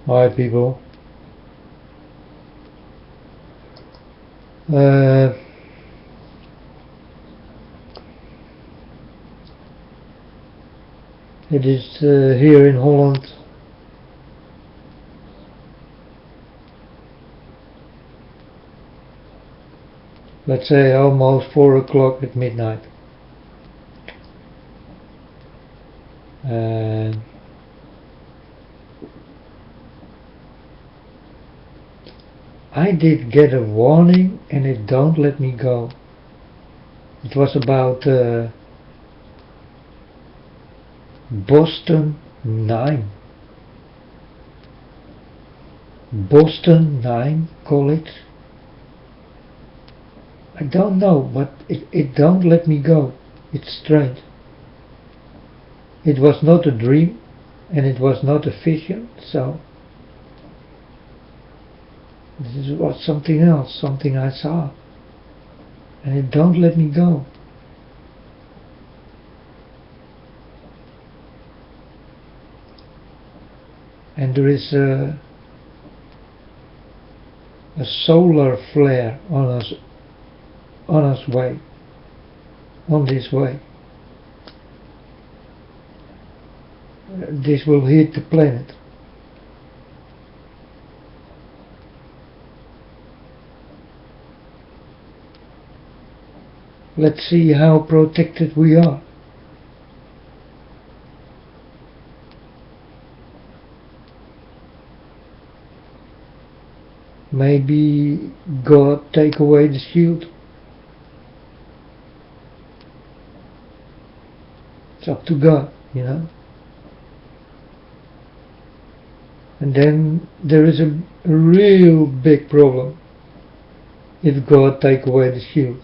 Hi people. Uh, it is here in Holland. Let's say almost 4 o'clock at midnight. Uh, I did get a warning and it don't let me go. It was about Boston 9. Boston 9 College. I don't know, but it don't let me go. It's strange. It was not a dream and it was not a vision, so this was something else, something I saw. And it don't let me go. And there is a solar flare on this way. This will hit the planet. Let's see how protected we are. Maybe God take away the shield. It's up to God, you know. And then there is a real big problem if God take away the shield.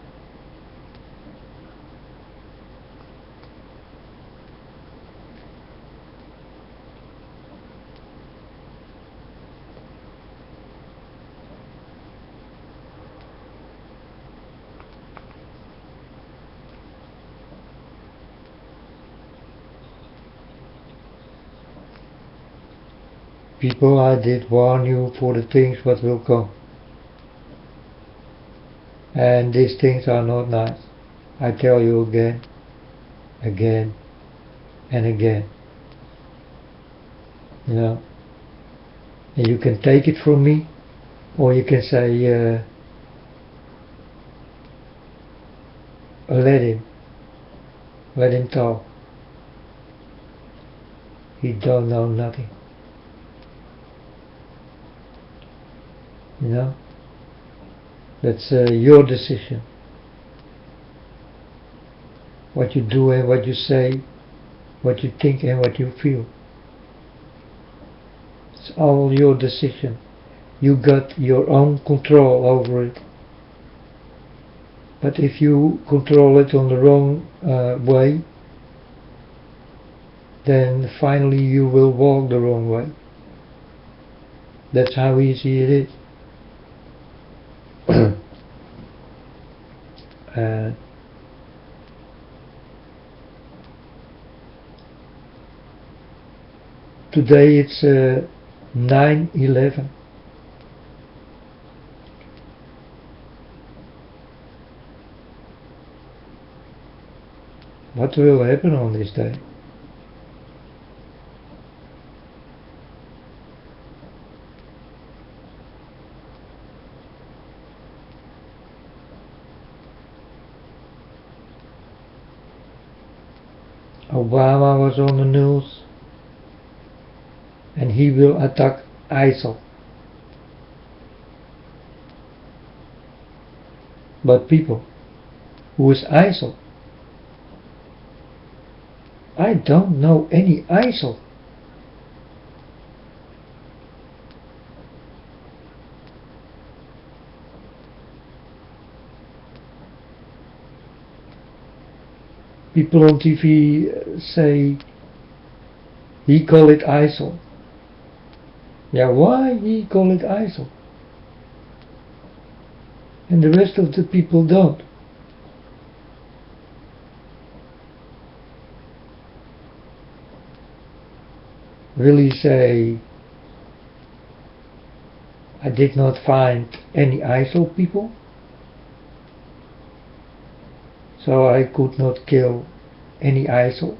People, I did warn you for the things what will come. And these things are not nice. I tell you again, and again. You know. And you can take it from me, or you can say, let him talk. He don't know nothing. You know, that's your decision. What you do and what you say, what you think and what you feel. It's all your decision. You got your own control over it. But if you control it on the wrong way, then finally you will walk the wrong way. That's how easy it is. Today it's 9/11. What will happen on this day? Obama was on the news and he will attack ISIL. But people, who is ISIL? I don't know any ISIL. People on TV say he call it ISIL. Yeah, why he call it ISIL? And the rest of the people don't. Really say I did not find any ISIL people, so I could not kill any ISIL.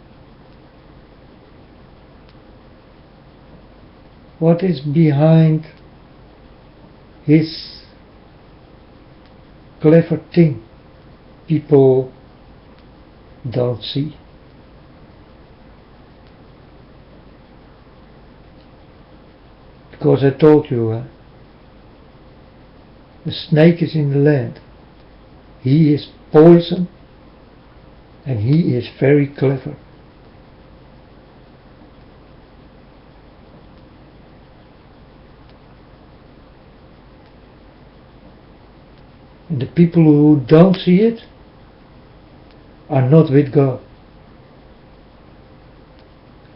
What is behind his clever thing people don't see? Because I told you, the snake is in the land. He is poison and he is very clever. And the people who don't see it are not with God,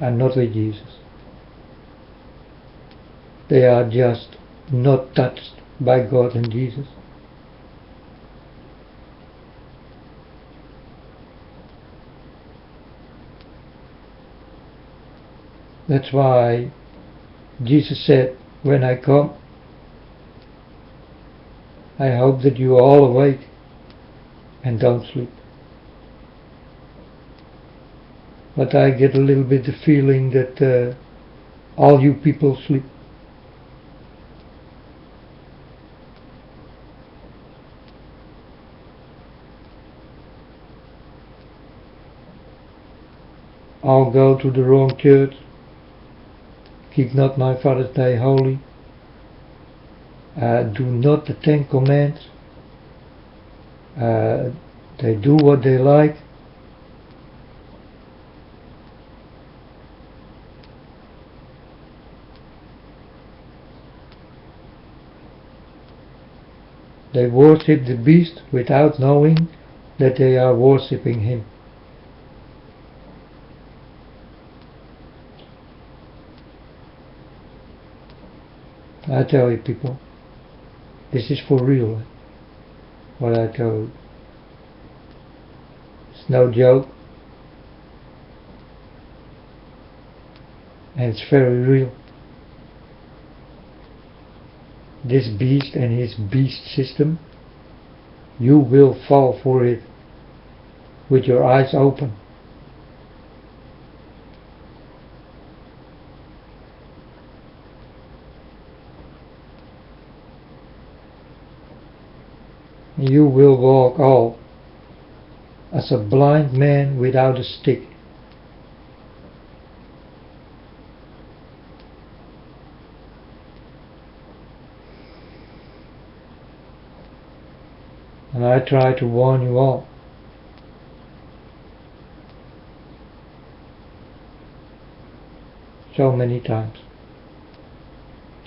are not with Jesus. They are just not touched by God and Jesus. That's why Jesus said, when I come, I hope that you are all awake and don't sleep. But I get a little bit the feeling that all you people sleep. All go to the wrong church, keep not my Father's Day holy, do not the 10 Commandments, they do what they like. They worship the beast without knowing that they are worshipping him. I tell you people, this is for real, what I tell you. It's no joke, and it's very real. This beast and his beast system, you will fall for it with your eyes open. You will walk all as a blind man without a stick. And I try to warn you all. So many times.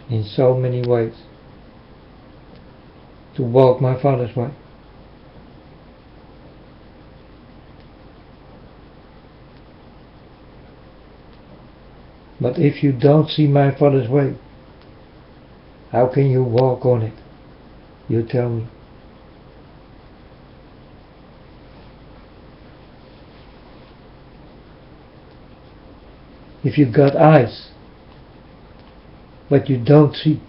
In so many ways. To walk my Father's way. But if you don't see my Father's way, how can you walk on it? You tell me. If you got eyes, but you don't see,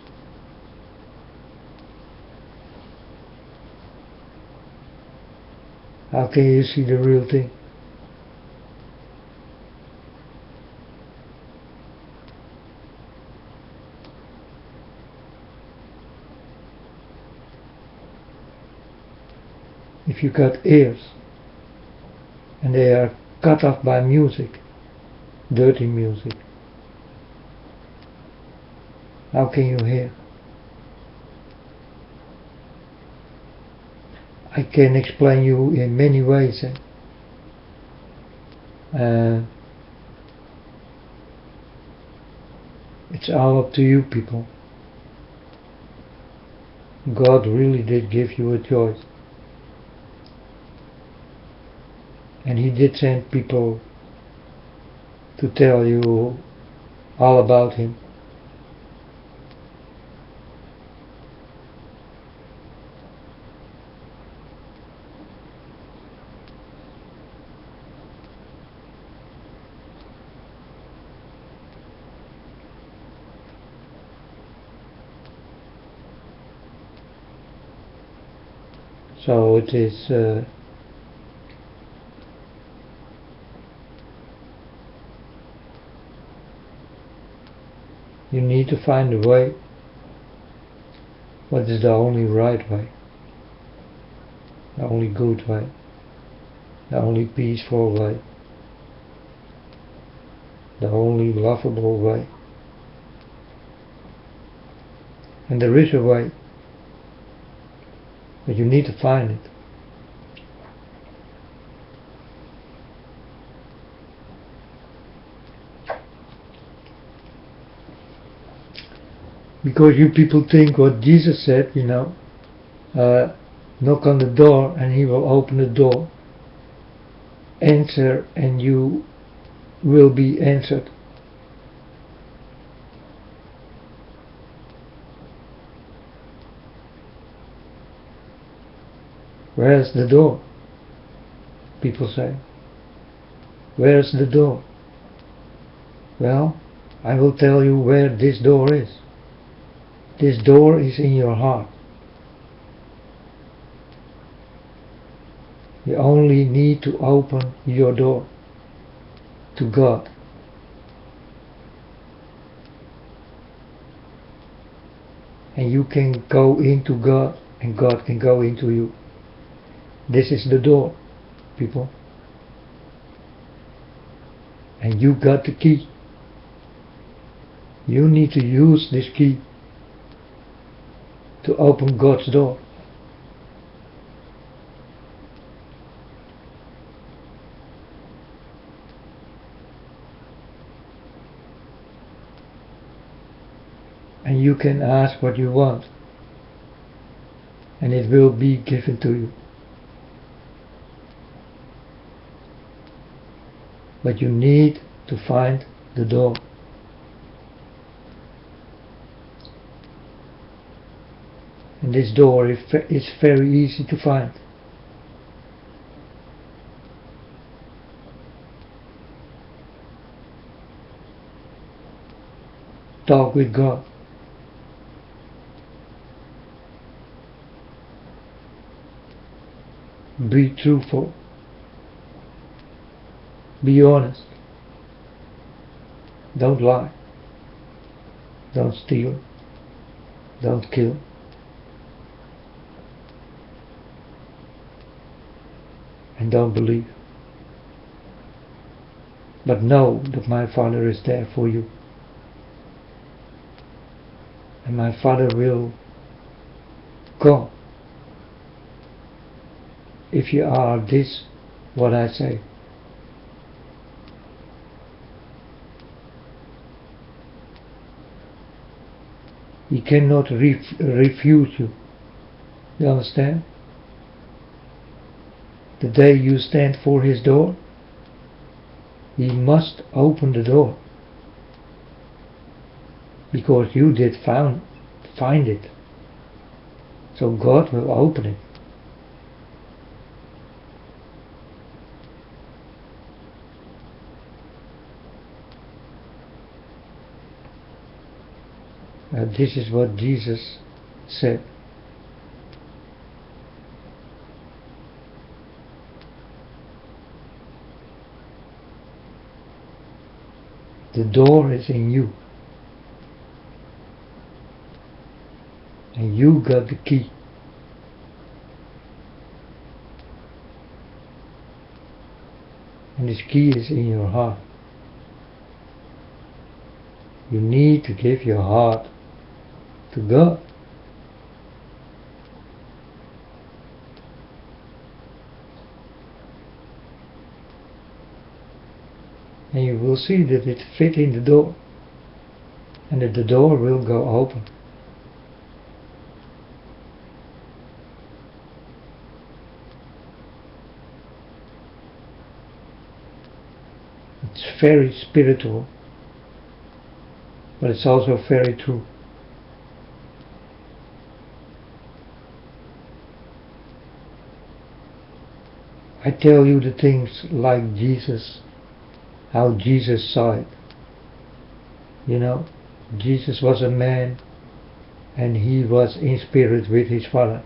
how can you see the real thing? If you got ears, and they are cut off by music, dirty music, how can you hear? I can explain you in many ways. It's all up to you people. God really did give you a choice. And he did send people to tell you all about him. So it is you need to find a way. What is the only right way? The only good way? The only peaceful way? The only lovable way? And there is a way, but you need to find it. Because you people think what Jesus said, knock on the door and he will open the door. Answer and you will be answered. Where's the door? People say. Where's the door? Well, I will tell you where this door is. This door is in your heart. You only need to open your door to God. And you can go into God and God can go into you. This is the door, people. And you got the key. You need to use this key to open God's door. And you can ask what you want, and it will be given to you. But you need to find the door. And this door is very easy to find. Talk with God. Be truthful. Be honest. Don't lie. Don't steal. Don't kill. And don't believe. But know that my Father is there for you. And my Father will come if you are this what I say. He cannot refuse you. You understand? The day you stand for his door, he must open the door. Because you did find it. So God will open it. This is what Jesus said. The door is in you. And you got the key. And this key is in your heart. You need to give your heart to God. And you will see that it fit in the door. And that the door will go open. It's very spiritual. But it's also very true. I tell you the things like Jesus, how Jesus saw it. Jesus was a man and he was in spirit with his Father.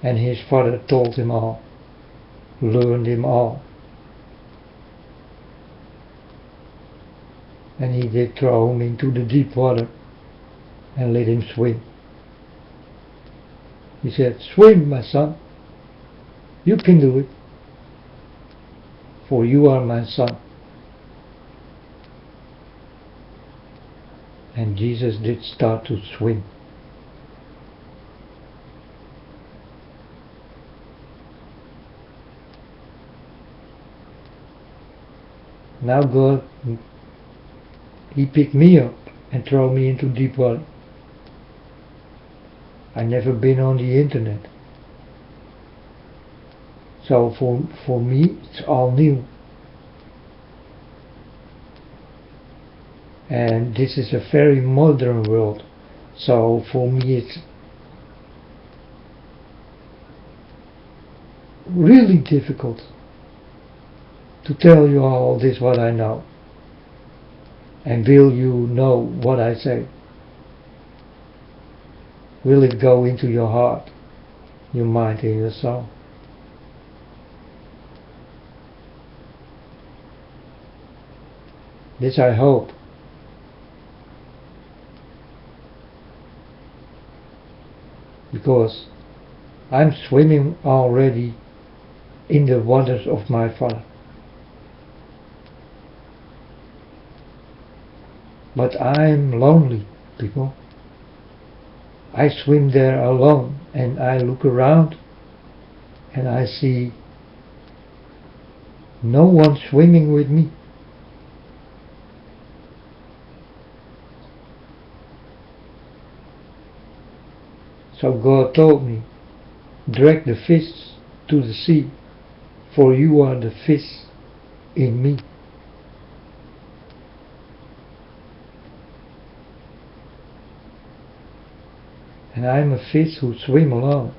And his father told him all, learned him all. And he did throw him into the deep water and let him swim. He said, "Swim, my son. You can do it, for you are my son." And Jesus did start to swim. Now God, He picked me up and threw me into deep water. I never been on the internet. So for me it's all new. And this is a very modern world. So for me it's really difficult to tell you all this what I know. And will you know what I say? Will it go into your heart, your mind and your soul? This I hope. Because I'm swimming already in the waters of my Father. But I'm lonely, people. I swim there alone and I look around and I see no one swimming with me. So God told me, drag the fish to the sea, for you are the fish in me. And I am a fish who swim alone.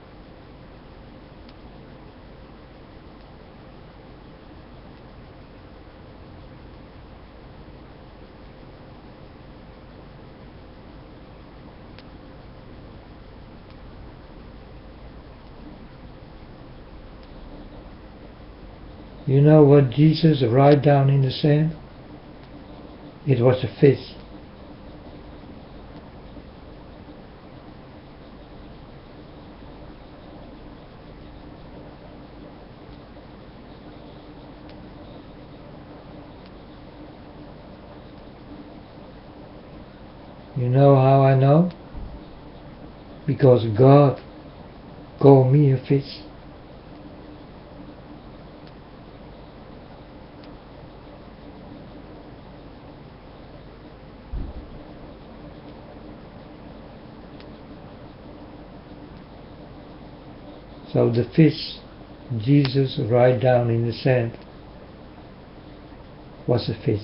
You know what Jesus wrote down in the sand? It was a fish. You know how I know? Because God called me a fish. So the fish Jesus wrote down in the sand was a fish.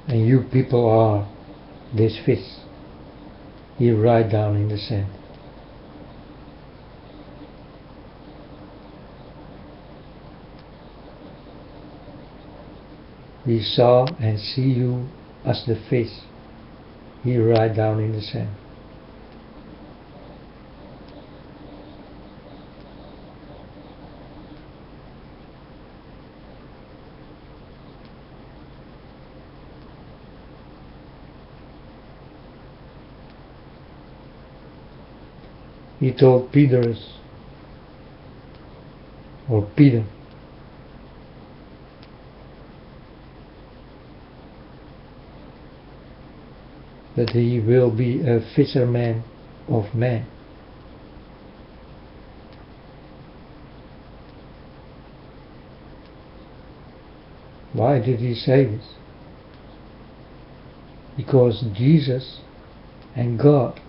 And you people are this fish. He wrote down in the sand. He saw and see you as the fish. He wrote down in the sand. He told Peter that he will be a fisherman of men. Why did he say this? Because Jesus and God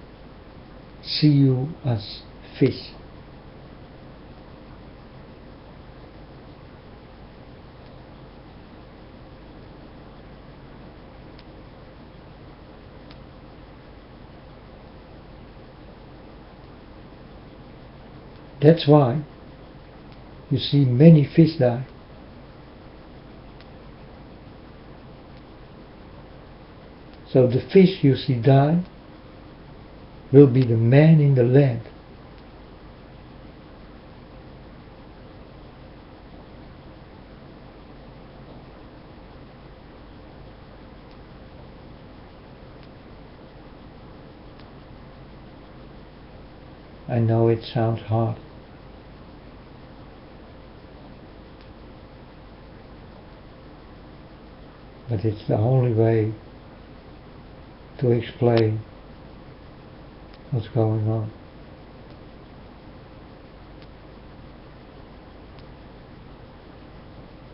see you as fish. That's why you see many fish die. So the fish you see die will be the man in the land. I know it sounds hard. But it's the only way to explain what's going on.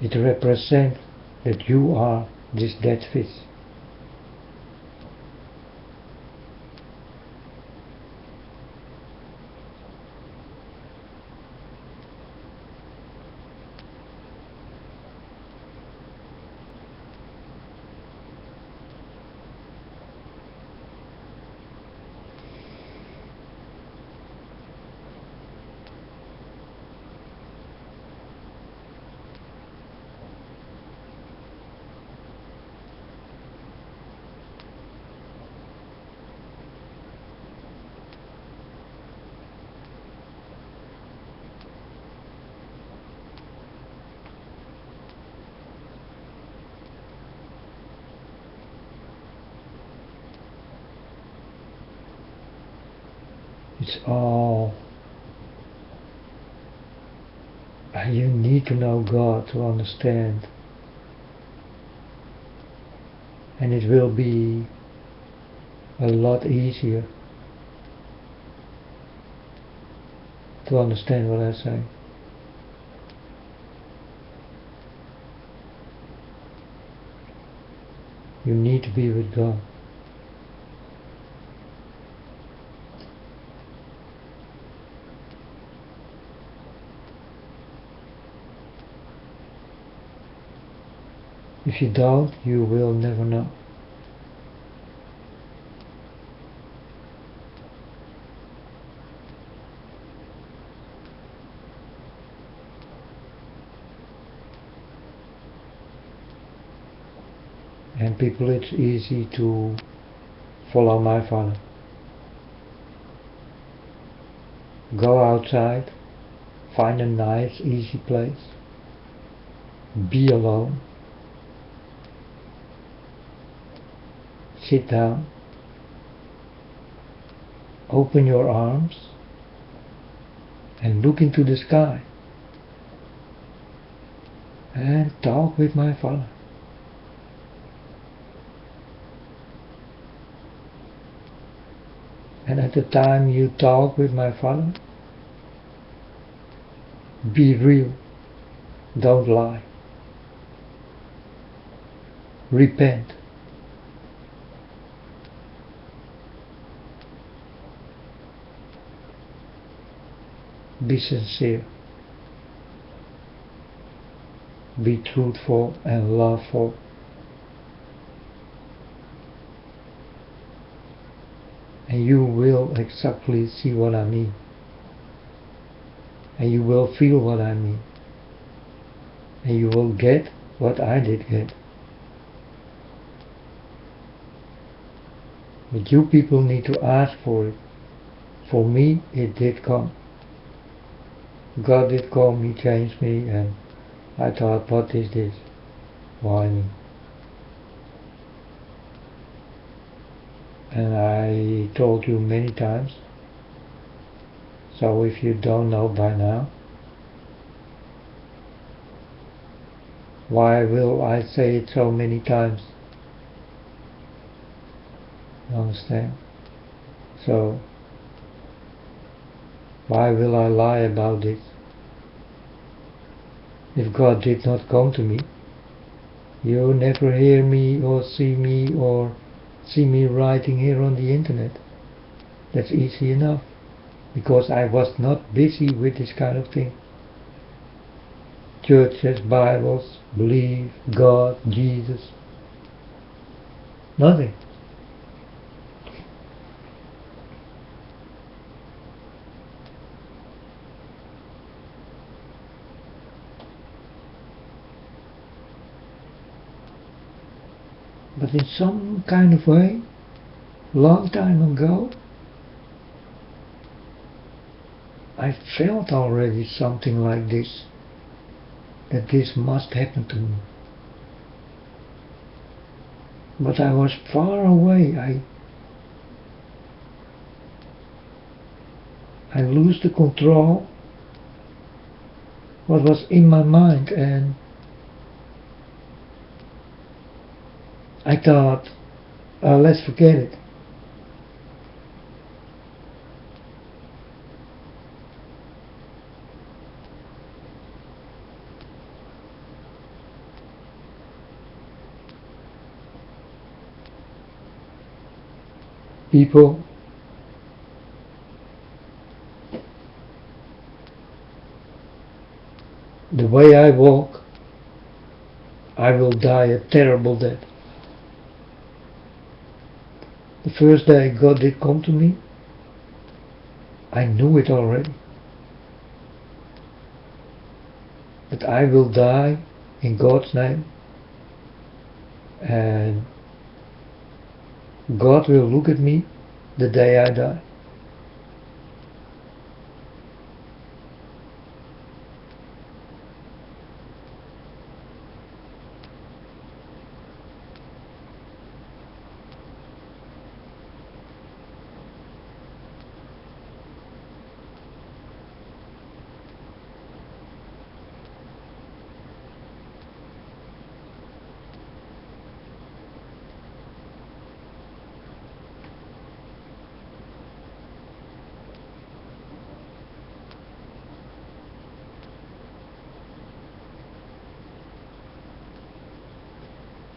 It represents that you are this dead fish. It's all... You need to know God to understand. And it will be a lot easier to understand what I say. You need to be with God. If you don't, you will never know. And people, it's easy to follow my father. Go outside, find a nice, easy place, be alone, sit down, open your arms and look into the sky and talk with my father. And at the time you talk with my father, be real, don't lie, repent. Be sincere, be truthful and loveful. And you will exactly see what I mean. And you will feel what I mean. And you will get what I did get. But you people need to ask for it. For me, it did come. God did come, He changed me, and I thought, what is this? Why me? And I told you many times, so if you don't know by now, why will I say it so many times? You understand? So, why will I lie about this? If God did not come to me, you never hear me or see me writing here on the internet. That's easy enough. because I was not busy with this kind of thing. Churches, Bibles, believe, God, Jesus, nothing. But in some kind of way, long time ago, I felt already something like this, that this must happen to me. But I was far away. I lose the control what was in my mind, and I thought, let's forget it. People, the way I walk, I will die a terrible death. The first day God did come to me, I knew it already, that I will die in God's name, and God will look at me the day I die.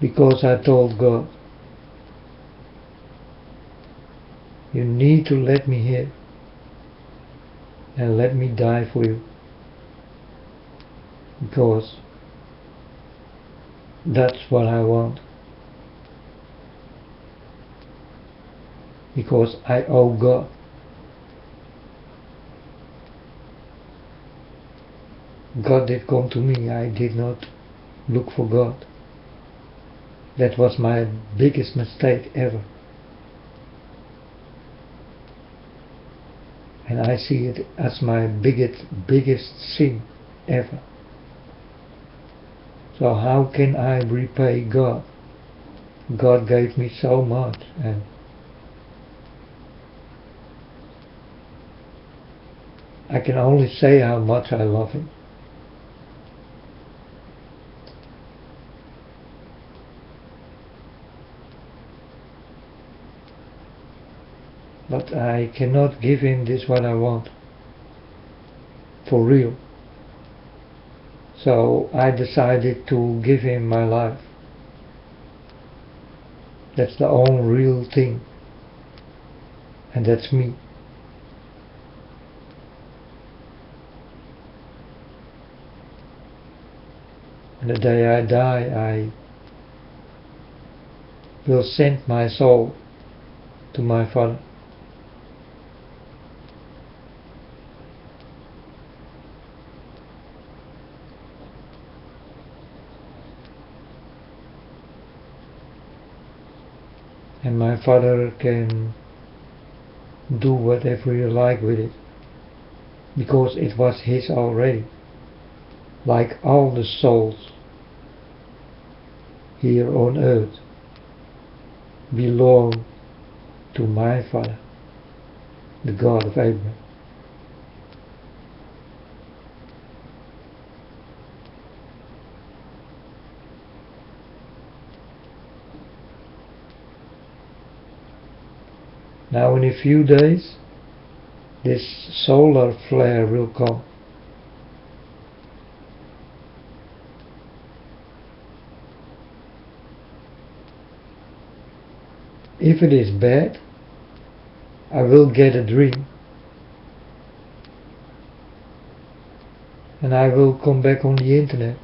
Because I told God, you need to let me here and let me die for you, because that's what I want, because I owe God. God did come to me, I did not look for God. That was my biggest mistake ever. And I see it as my biggest sin ever. So how can I repay God? God gave me so much, and I can only say how much I love Him. But I cannot give Him this what I want, for real. So I decided to give Him my life. That's the only real thing, and that's me. And the day I die, I will send my soul to my Father. And my Father can do whatever you like with it, because it was His already. Like all the souls here on earth belong to my Father, the God of Abraham. Now in a few days this solar flare will come. If it is bad, I will get a dream and I will come back on the internet,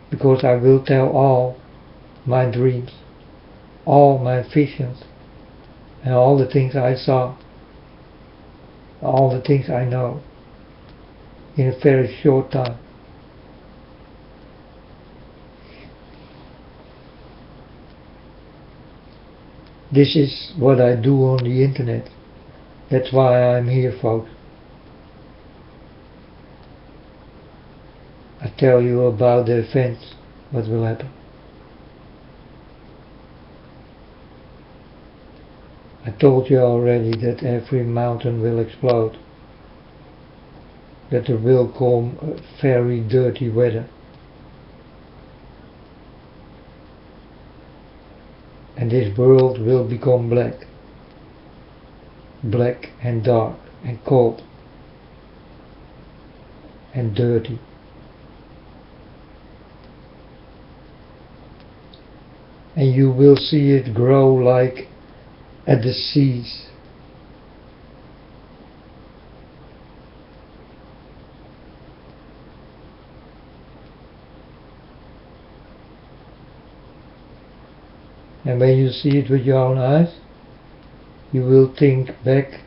because I will tell all my dreams, all my visions, and all the things I saw, all the things I know, in a very short time. This is what I do on the internet. That's why I'm here, folks. I tell you about the events, what will happen. I told you already that every mountain will explode, that there will come very dirty weather, and this world will become black, black and dark and cold and dirty. And you will see it grow like at the seas. And when you see it with your own eyes, you will think back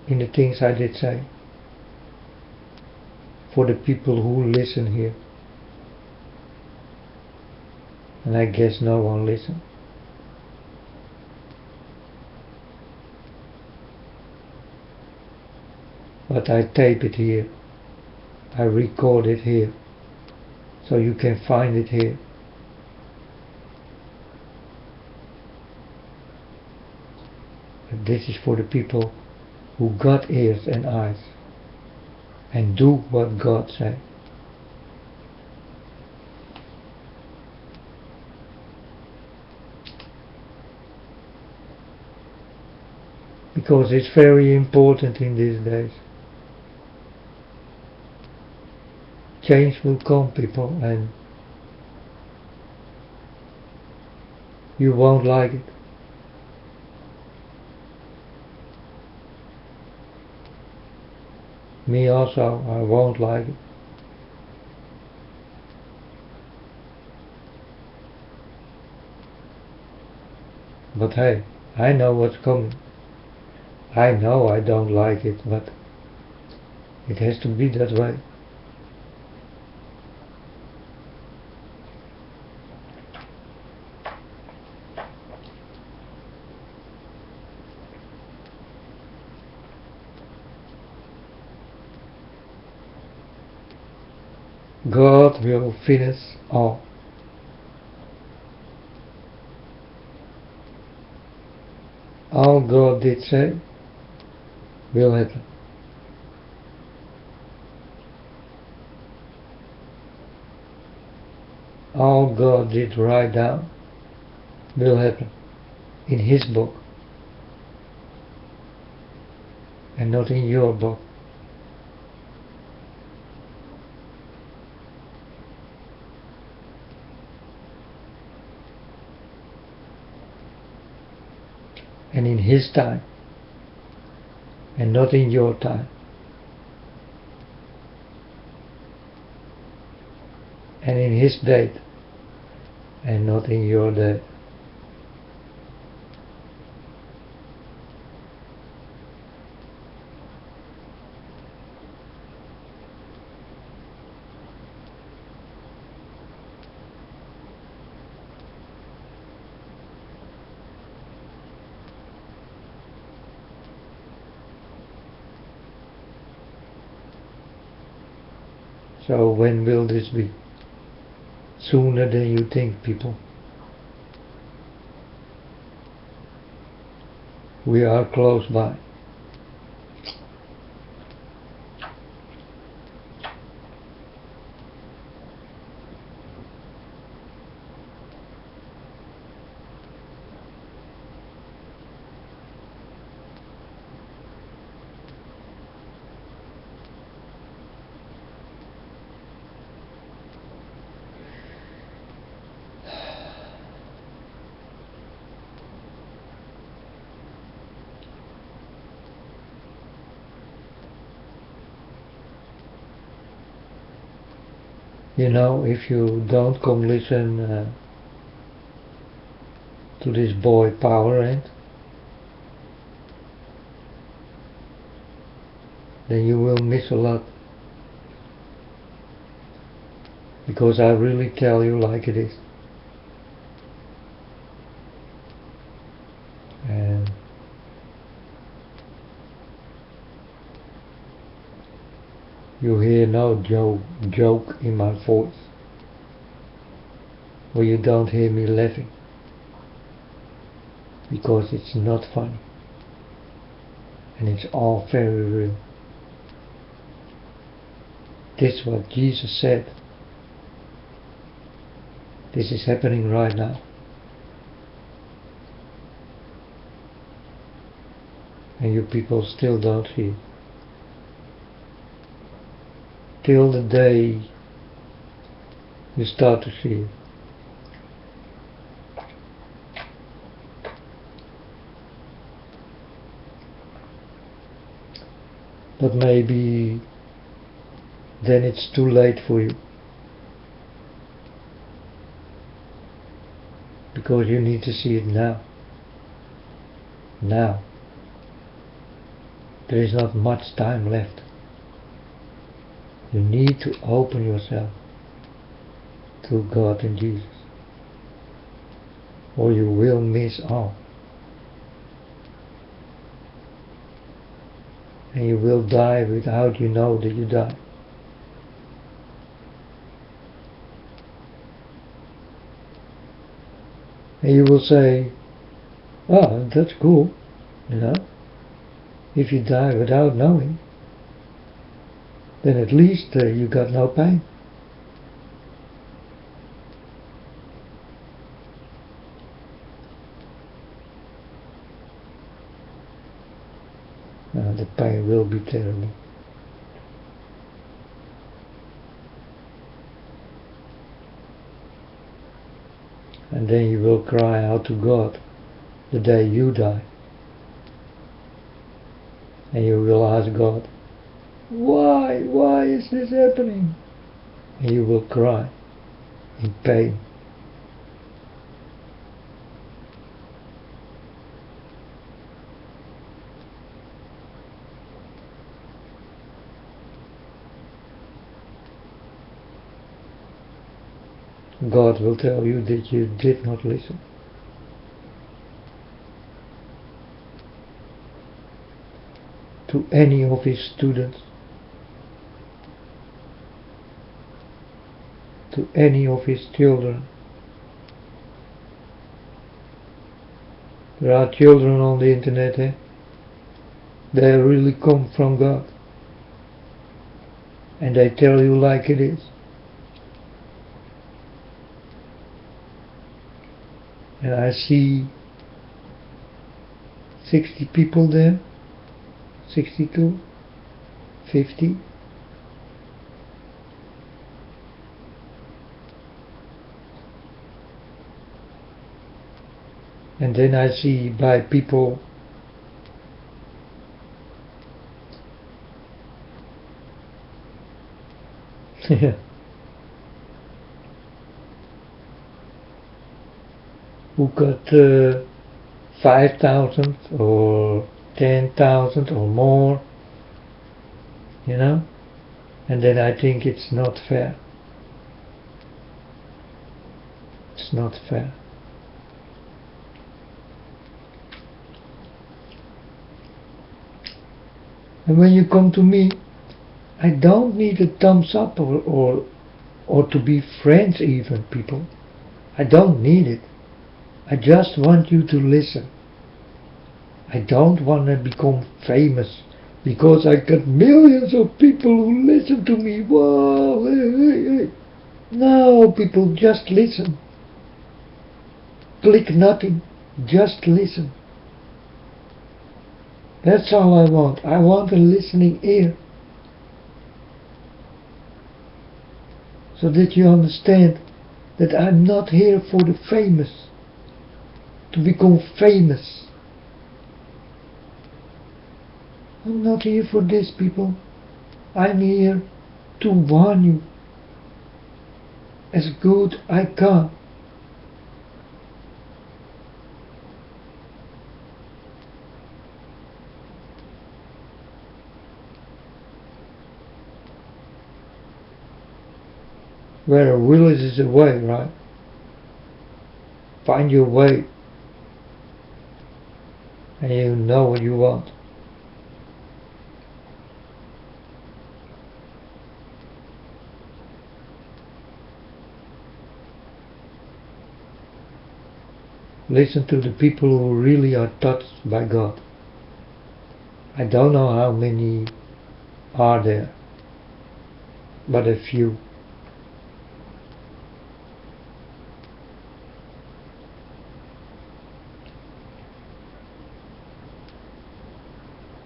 in the things I did say, for the people who listen here. And I guess no one listens. But I tape it here, I record it here, so you can find it here. But this is for the people who got ears and eyes and do what God says. Because it's very important in these days. Change will come, people, and you won't like it. Me also, I won't like it. But hey, I know what's coming. I know I don't like it, but it has to be that way. God will finish all. All God did say will happen. All God did write down will happen in His book, and not in your book. And in His time, and not in your time. And in His date, and not in your date. So when will this be? Sooner than you think, people. We are close by. You know, if you don't come listen to this boy Powerade, then you will miss a lot. Because I really tell you like it is. And you hear no joke in my voice. Or you don't hear me laughing. Because it's not funny. And it's all very real. This is what Jesus said. This is happening right now. And you people still don't see it. Till the day you start to see it. But maybe then it's too late for you. Because you need to see it now. Now. There is not much time left. You need to open yourself to God and Jesus. Or you will miss all. And you will die without you know that you die. And you will say, oh, that's cool, you know. If you die without knowing, then at least you got no pain. The pain will be terrible. And then you will cry out to God the day you die. And you will ask God, why is this happening? And you will cry in pain. God will tell you that you did not listen. To any of his students, to any of his children. There are children on the internet, eh? They really come from God. And they tell you like it is. And I see 60 people there, 62, 50. And then I see by people who got 5,000 or 10,000 or more, you know, and then I think it's not fair. It's not fair. And when you come to me, I don't need a thumbs up or to be friends even, people. I don't need it. I just want you to listen. I don't want to become famous because I got millions of people who listen to me. Whoa, hey. No, people, just listen. Click nothing. Just listen. That's all I want. I want a listening ear. So that you understand that I'm not here for the famous. To become famous. I'm not here for this, people. I'm here to warn you. as good I can. Where a will is a way, right? Find your way, and you know what you want. Listen to the people who really are touched by God. I don't know how many are there, but a few.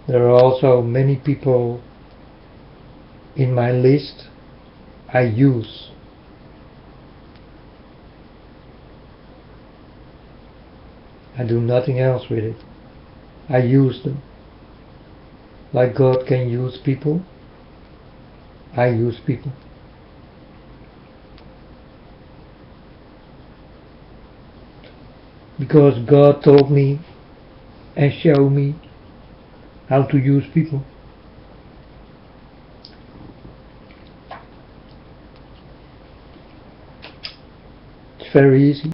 There are also many people in my list I use. I do nothing else with it. I use them. Like God can use people, I use people. Because God told me and showed me how to use people. It's very easy.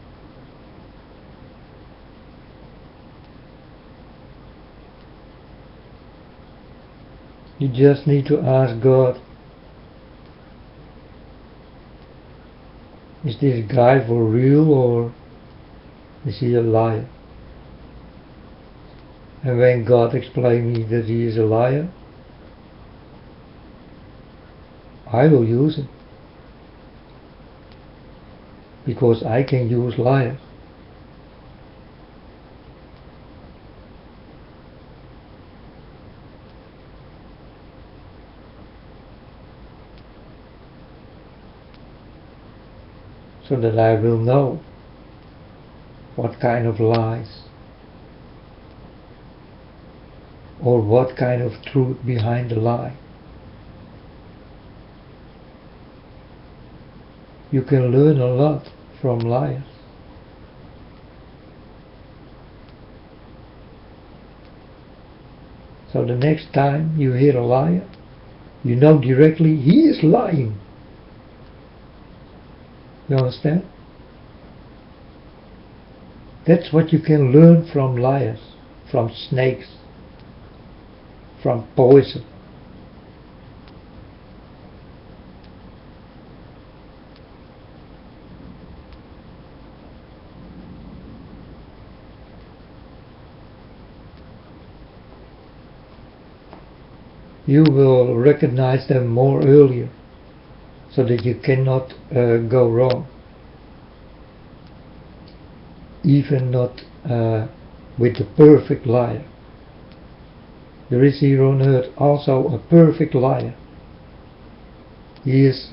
You just need to ask God, is this guy for real or is he a liar? And when God explains me that he is a liar, I will use him. Because I can use liars. So that I will know what kind of lies or what kind of truth behind the lie. You can learn a lot from liars. So the next time you hear a liar, you know directly he is lying. You understand? That's what you can learn from liars, from snakes, from poison. You will recognize them more earlier, so that you cannot go wrong. Even not with the perfect liar. There is here on earth also a perfect liar. He is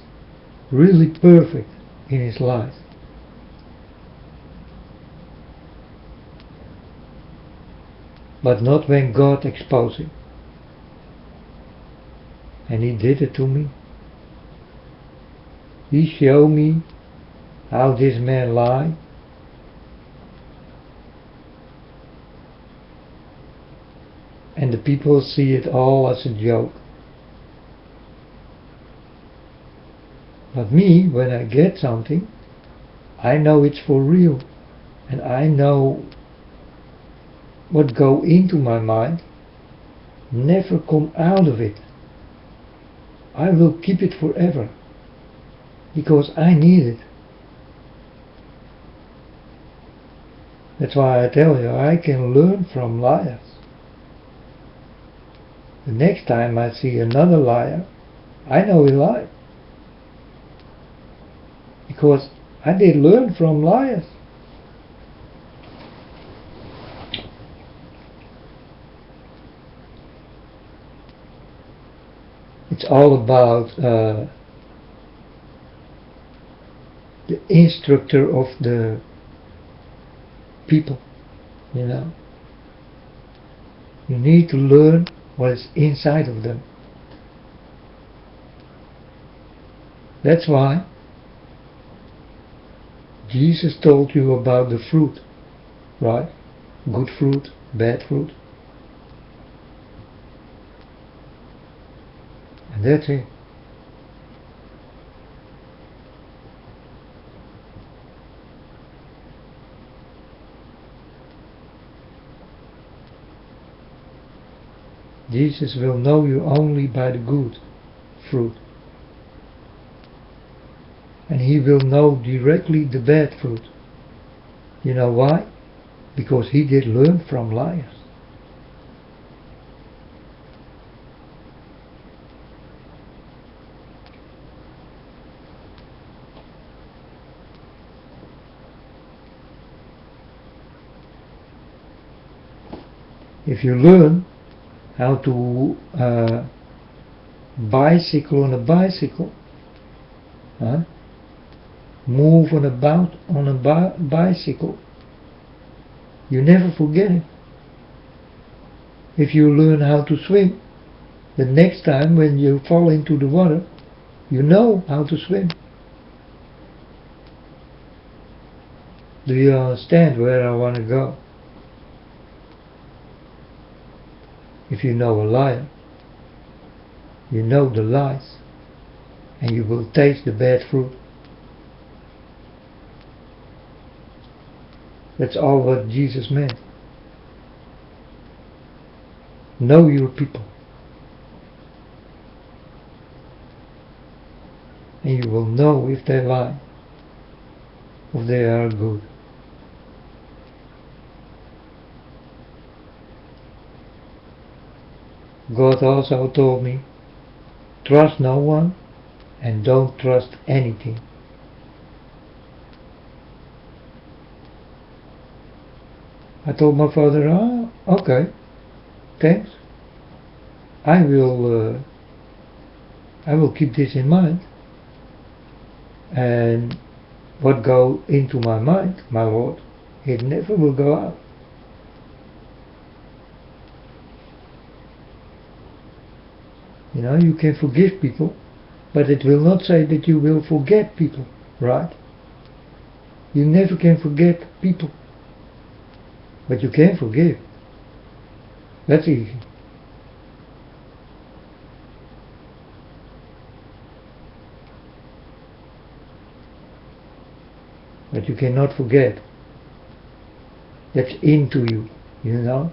really perfect in his life. But not when God exposed him. And he did it to me. He showed me how this man lied. And the people see it all as a joke. But me, when I get something, I know it's for real. And I know what go into my mind never come out of it. I will keep it forever. Because I need it. That's why I tell you, I can learn from liars. The next time I see another liar, I know he lied. Because I did learn from liars. It's all about the instructor of the people, you know. You need to learn what is inside of them. That's why Jesus told you about the fruit, right? Good fruit, bad fruit. And that's it. Jesus will know you only by the good fruit. And he will know directly the bad fruit. You know why? Because he did learn from liars. If you learn how to bicycle on a bicycle, move on a bicycle, you never forget it. If you learn how to swim, the next time when you fall into the water, you know how to swim. Do you understand where I want to go? If you know a liar, you know the lies, and you will taste the bad fruit. That's all what Jesus meant. Know your people, and you will know if they lie or they are good. God also told me, trust no one and don't trust anything. I told my father, okay, thanks. I will keep this in mind. And what go into my mind, my Lord, it never will go out. You know, you can forgive people, but it will not say that you will forget people, right? You never can forget people, but you can forgive. That's easy. But you cannot forget. That's into you, you know?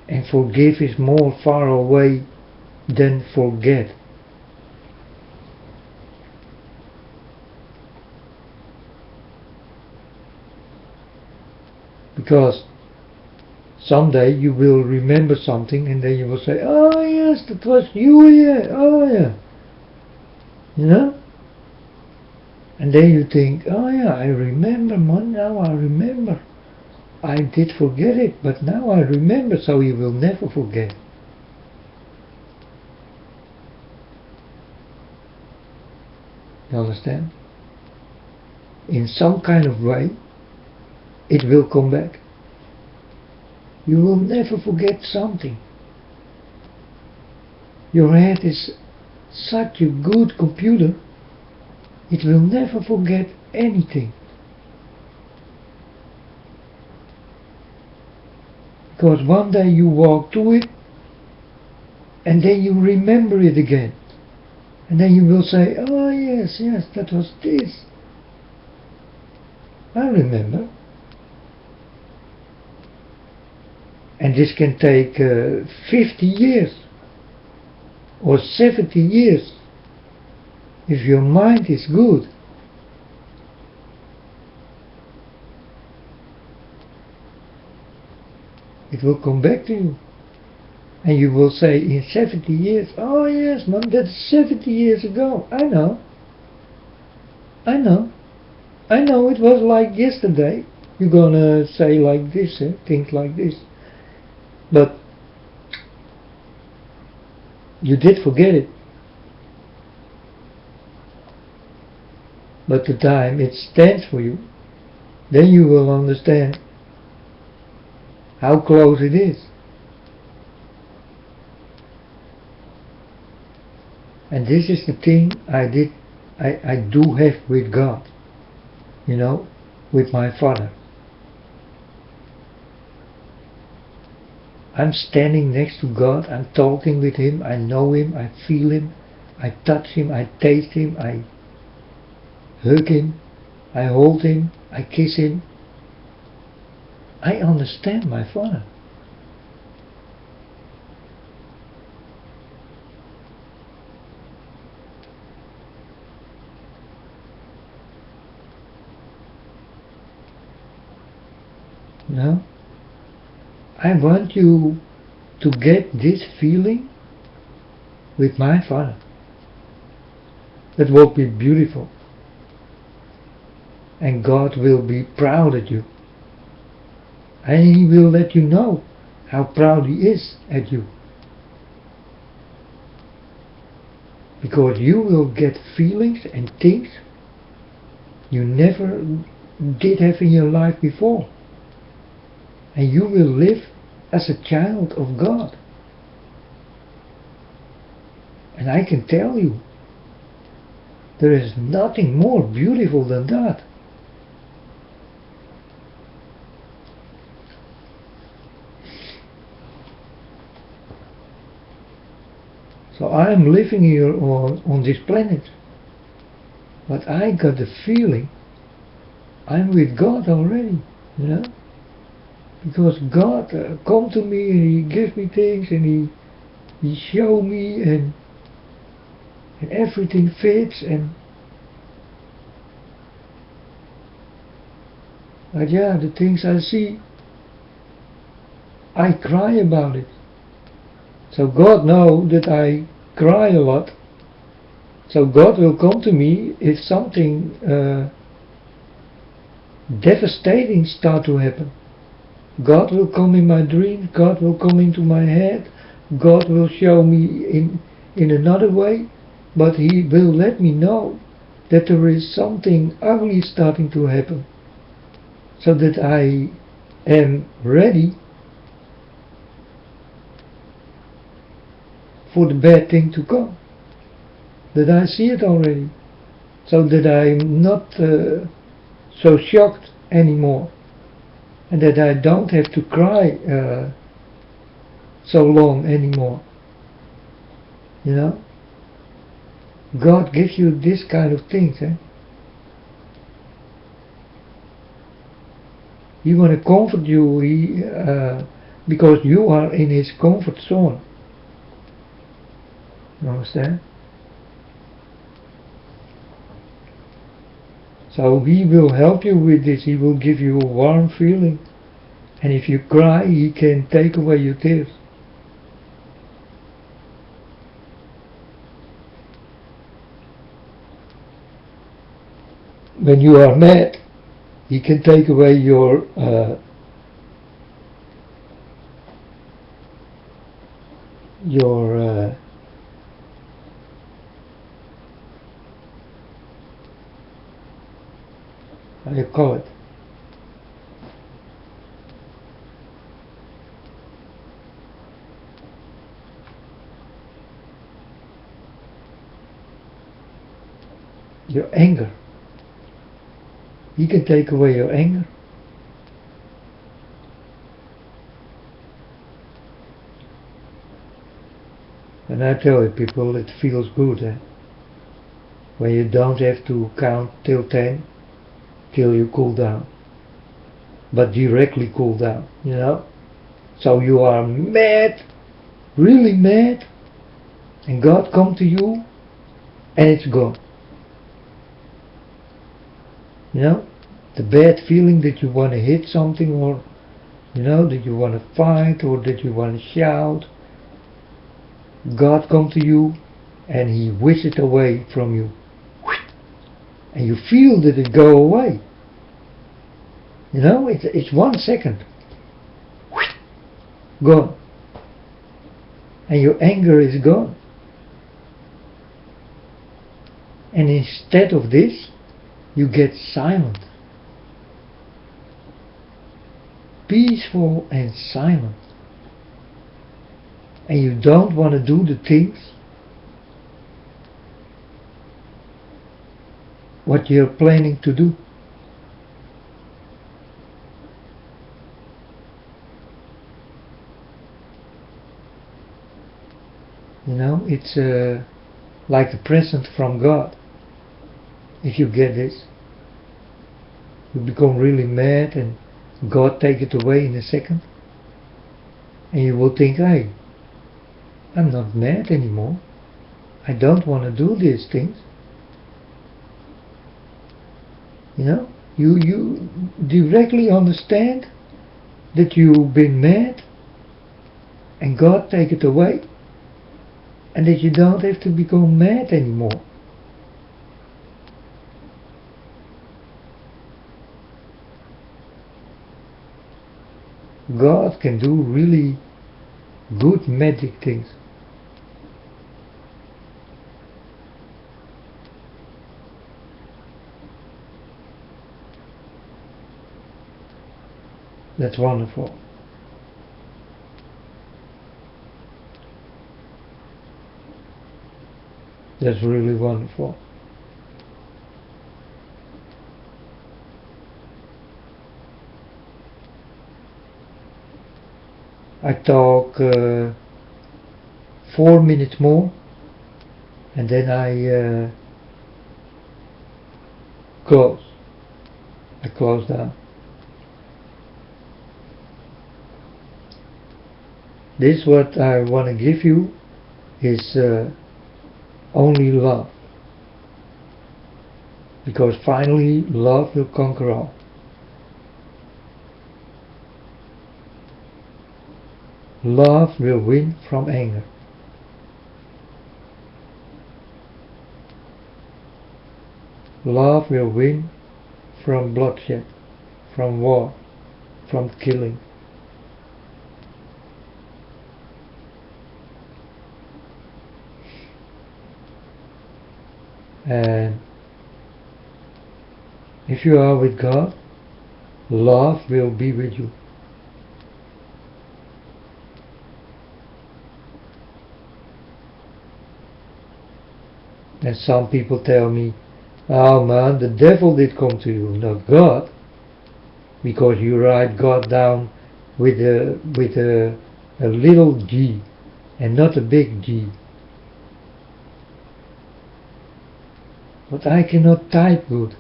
And forgive is more far away than forget. Because someday you will remember something and then you will say, oh yes, that was you, yeah, oh yeah. You know? And then you think, oh yeah, I remember, man, now I remember. I did forget it, but now I remember, so you will never forget. You understand? In some kind of way, it will come back. You will never forget something. Your head is such a good computer, it will never forget anything. Because one day you walk to it, and then you remember it again. And then you will say, oh yes, that was this. I remember. And this can take 50 years or 70 years if your mind is good. It will come back to you. And you will say in 70 years, oh yes, man, that's 70 years ago. I know it was like yesterday. You're gonna say like this, think like this. But you did forget it. But the time it stands for you, then you will understand how close it is. And this is the thing I did I do have with God, you know, with my Father. I'm standing next to God, I'm talking with Him, I know Him, I feel Him, I touch Him, I taste Him, I hug Him, I hold Him, I kiss Him. I understand my Father. No? I want you to get this feeling with my Father. That will be beautiful. And God will be proud at you. And He will let you know how proud He is at you. Because you will get feelings and things you never did have in your life before. And you will live as a child of God. And I can tell you, there is nothing more beautiful than that. So I am living here on this planet, but I got the feeling I'm with God already, you know? Because God come to me and He give me things and He show me and everything fits but yeah, the things I see, I cry about it. So God knows that I cry a lot. So God will come to me if something devastating start to happen. God will come in my dreams, God will come into my head, God will show me in another way, but He will let me know that there is something ugly starting to happen, so that I am ready for the bad thing to come, that I see it already, so that I'm not so shocked anymore, and that I don't have to cry so long anymore. You know, God gives you this kind of things. He want to comfort you, because you are in His comfort zone. You understand? So He will help you with this. He will give you a warm feeling, and if you cry, He can take away your tears. When you are mad, He can take away your how you call it? Your anger. He can take away your anger. And I tell you, people, it feels good, when you don't have to count till 10 till you cool down, but directly cool down, you know. So you are mad, really mad, and God come to you and it's gone. You know, the bad feeling that you want to hit something, or you know, that you want to fight, or that you want to shout, God come to you and He whisk it away from you, and you feel that it go away. You know, it's 1 second, gone, and your anger is gone. And instead of this, you get silent, peaceful and silent, and you don't want to do the things what you're planning to do. You know, it's like a present from God. If you get this, you become really mad and God take it away in a second. And you will think, hey, I'm not mad anymore. I don't want to do these things. You know, you directly understand that you've been mad and God take it away, and that you don't have to become mad anymore. God can do really good magic things. That's wonderful. That's really wonderful. I talk 4 minutes more, and then I close. I close down. This what I want to give you is only love, because finally love will conquer all. Love will win from anger. Love will win from bloodshed, from war, from killing. And if you are with God, love will be with you. And some people tell me, oh man, the devil did come to you, not God, because you write God down with a little g and not a big G. But I cannot type good.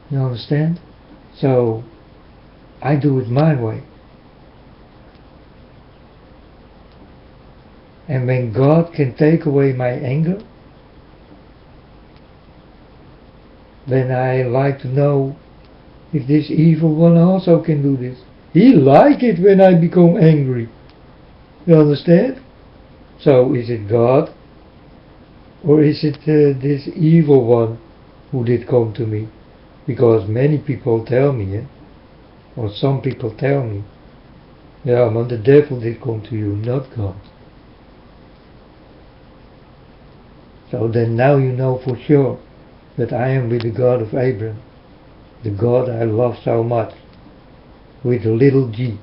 You understand? So I do it my way. And when God can take away my anger, then I like to know if this evil one also can do this. He like it when I become angry. You understand? So is it God? Or is it this evil one who did come to me? Because many people tell me, or some people tell me, yeah, man, the devil did come to you, not God. So then now you know for sure that I am with the God of Abraham, the God I love so much, with a little g.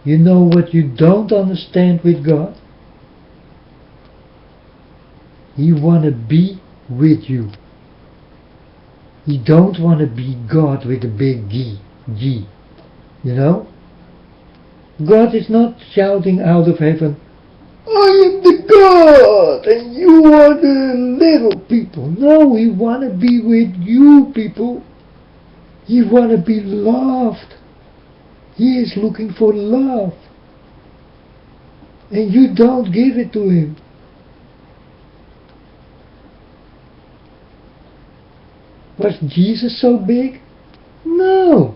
You know what you don't understand with God? He wanna be with you. He don't wanna be God with a big G. You know? God is not shouting out of heaven, I am the God and you are the little people. No, He wanna be with you people. He wanna be loved. He is looking for love. And you don't give it to Him. Was Jesus so big? No.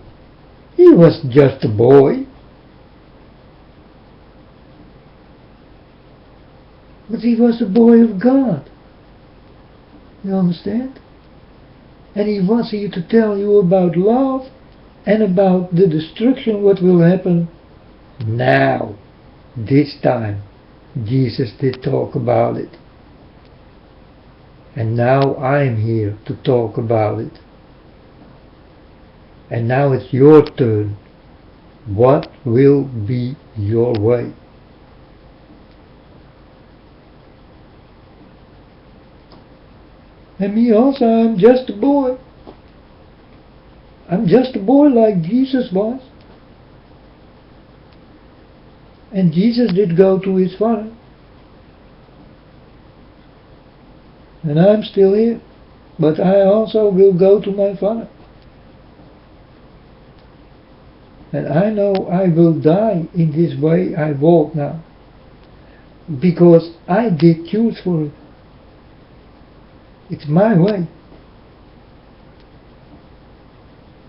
He was just a boy. But He was a boy of God. You understand? And He wants you to tell you about love and about the destruction what will happen now. This time Jesus did talk about it. And now I'm here to talk about it. And now it's your turn. What will be your way? And me also, I'm just a boy. I'm just a boy like Jesus was. And Jesus did go to his Father. And I'm still here. But I also will go to my Father. And I know I will die in this way I walk now. Because I did choose for it. It's my way.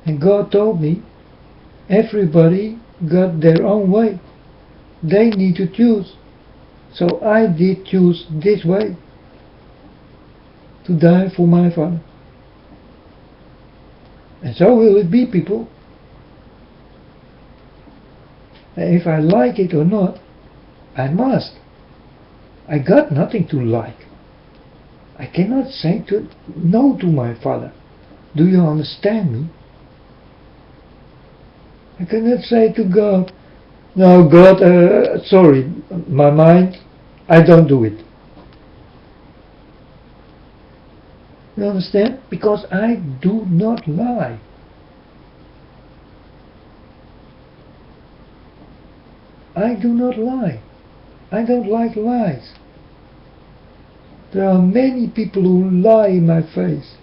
And God told me, everybody got their own way. They need to choose. So I did choose this way. To die for my Father. And so will it be, people. And if I like it or not, I must. I got nothing to like. I cannot say no to my Father. Do you understand me? I cannot say to God, no God, sorry, my mind, I don't do it. You understand? Because I do not lie. I do not lie. I don't like lies. There are many people who lie in my face.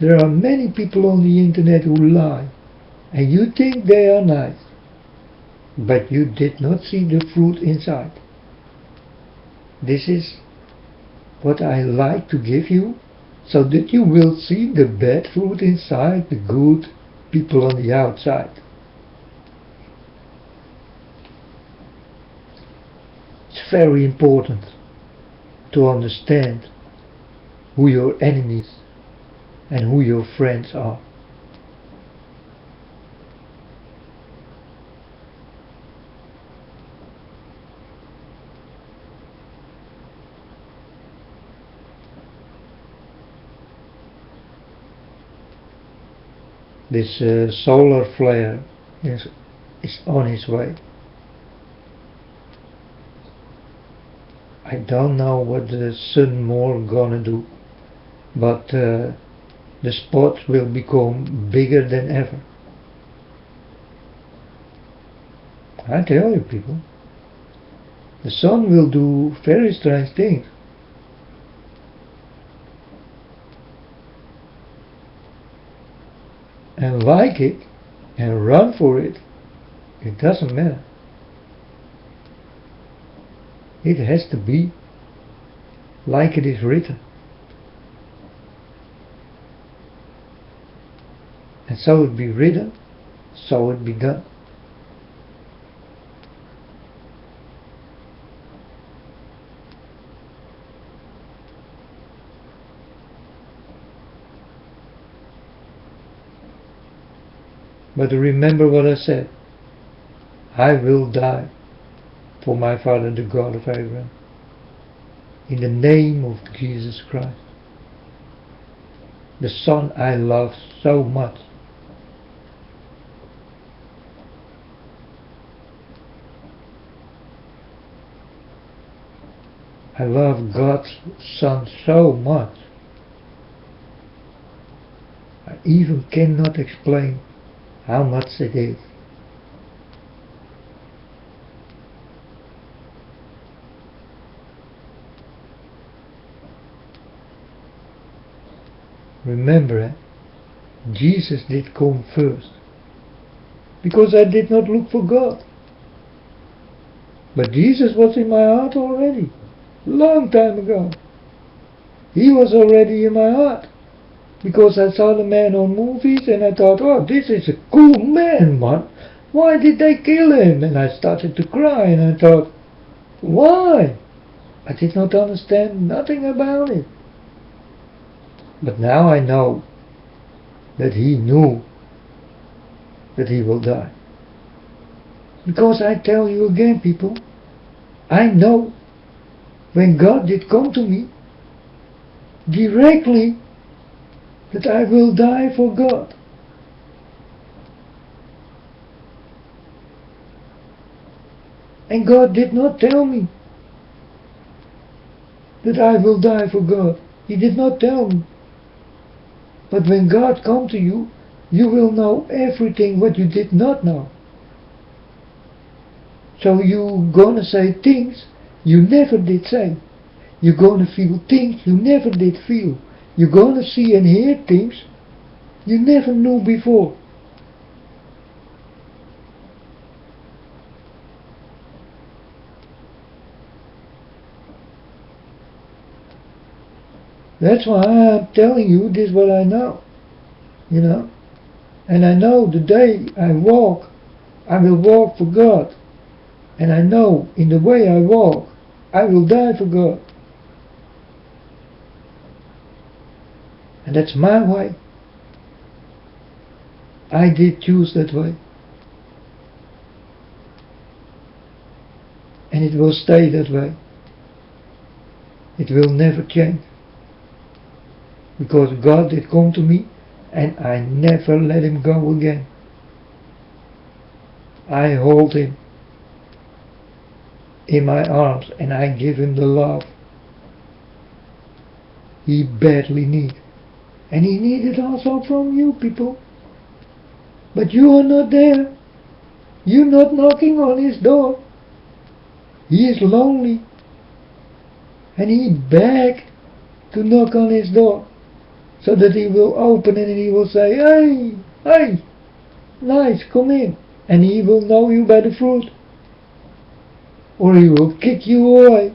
There are many people on the internet who lie. And you think they are nice. But you did not see the fruit inside. This is what I like to give you, so that you will see the bad fruit inside, the good people on the outside. It's very important to understand who your enemies and who your friends are. This solar flare is on its way. I don't know what the sun more gonna do, but the spots will become bigger than ever. I tell you, people, the sun will do very strange things. And like it and run for it, it doesn't matter. It has to be like it is written. And so it be written, so it be done. But remember what I said. I will die for my Father, the God of Abraham. In the name of Jesus Christ. The Son I love so much. I love God's Son so much. I even cannot explain how much it is. Remember, Jesus did come first. Because I did not look for God. But Jesus was in my heart already. Long time ago. He was already in my heart. Because I saw the man on movies and I thought, oh, this is a cool man. Why did they kill him? And I started to cry and I thought, why? I did not understand nothing about it. But now I know that he knew that he will die. Because I tell you again, people, I know when God did come to me directly that I will die for God. And God did not tell me that I will die for God. He did not tell me. But when God comes to you, you will know everything what you did not know. So you're gonna say things you never did say. You're gonna feel things you never did feel. You're gonna see and hear things you never knew before. That's why I'm telling you this what I know. You know? And I know the day I walk, I will walk for God. And I know in the way I walk, I will die for God. And that's my way. I did choose that way. And it will stay that way. It will never change. Because God did come to me and I never let him go again. I hold him in my arms and I give him the love he badly needs. And he needed also from you people. But you are not there. You're not knocking on his door. He is lonely. And he begs to knock on his door. So that he will open it and he will say, hey, hey, nice, come in. And he will know you by the fruit. Or he will kick you away.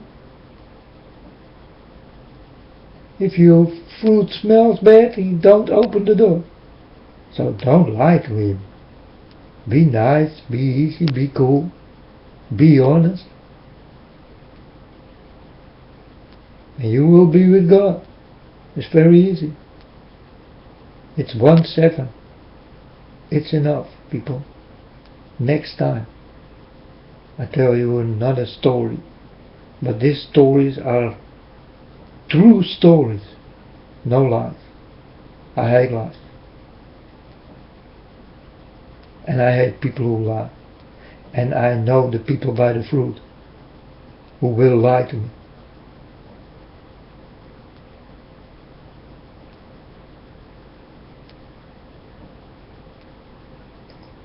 If your fruit smells bad, he don't open the door. So don't lie to him. Be nice, be easy, be cool, be honest. And you will be with God. It's very easy. It's 1-7. It's enough, people. Next time I tell you another story. But these stories are true stories. No lies. I hate lies. And I hate people who lie. And I know the people by the fruit who will lie to me.